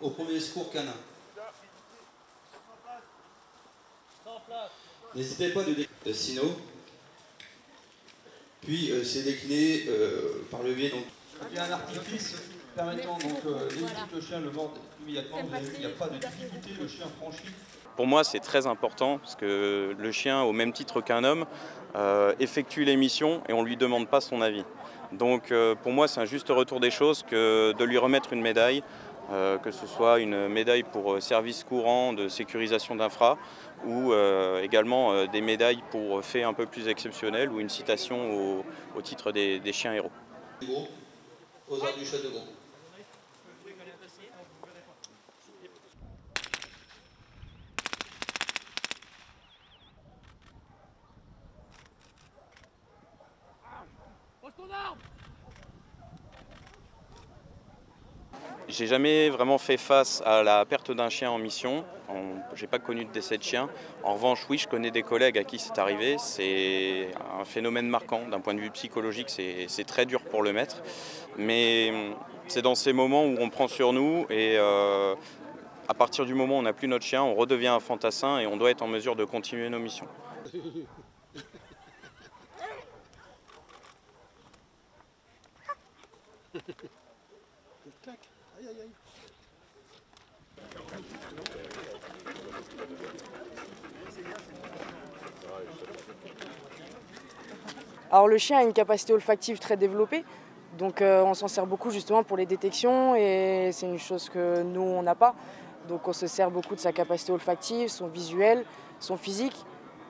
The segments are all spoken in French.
au premier secours canin. N'hésitez pas de Sino, puis c'est décliné par le biais donc. Il y a un artifice permettant donc d'éviter que le chien le morde immédiatement. Vous avez vu, il n'y a pas de difficulté, le chien franchit. Pour moi, c'est très important parce que le chien, au même titre qu'un homme, effectue les missions et on ne lui demande pas son avis. Donc pour moi, c'est un juste retour des choses que de lui remettre une médaille, que ce soit une médaille pour service courant de sécurisation d'infra ou également des médailles pour faits un peu plus exceptionnels ou une citation au titre des chiens héros. Aux ordres du chef de groupe. J'ai jamais vraiment fait face à la perte d'un chien en mission. J'ai pas connu de décès de chien. En revanche, oui, je connais des collègues à qui c'est arrivé. C'est un phénomène marquant. D'un point de vue psychologique, c'est très dur pour le maître. Mais c'est dans ces moments où on prend sur nous et à partir du moment où on n'a plus notre chien, on redevient un fantassin et on doit être en mesure de continuer nos missions. Alors le chien a une capacité olfactive très développée, donc on s'en sert beaucoup justement pour les détections et c'est une chose que nous on n'a pas. Donc on se sert beaucoup de sa capacité olfactive, son visuel, son physique.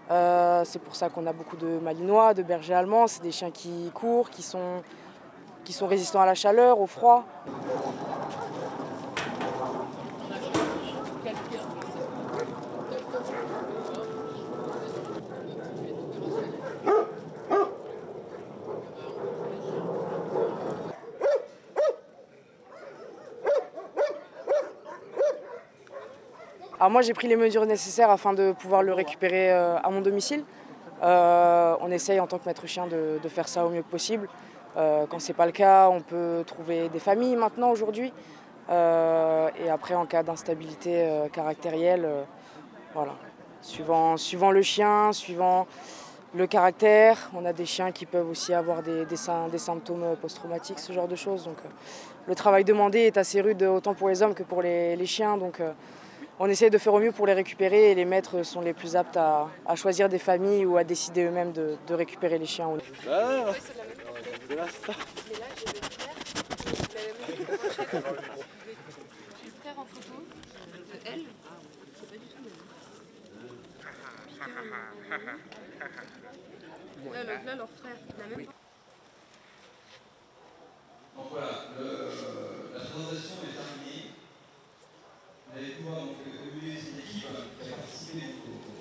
C'est pour ça qu'on a beaucoup de malinois, de bergers allemands. C'est des chiens qui courent, qui sont résistants à la chaleur, au froid. Alors moi j'ai pris les mesures nécessaires afin de pouvoir le récupérer à mon domicile. On essaye en tant que maître chien de faire ça au mieux que possible. Quand ce n'est pas le cas, on peut trouver des familles maintenant aujourd'hui. Et après en cas d'instabilité caractérielle, voilà. Suivant le chien, suivant le caractère, on a des chiens qui peuvent aussi avoir des symptômes post-traumatiques, ce genre de choses. Donc le travail demandé est assez rude autant pour les hommes que pour les chiens. Donc, on essaie de faire au mieux pour les récupérer et les maîtres sont les plus aptes à choisir des familles ou à décider eux-mêmes de récupérer les chiens. Ah, Mais là, j'ai le frère en photo de elle. C'est pas du tout le même. Là, leur frère, la même. Donc voilà, la présentation est terminée. Vous allez pouvoir donc évaluer cette équipe qui a participé au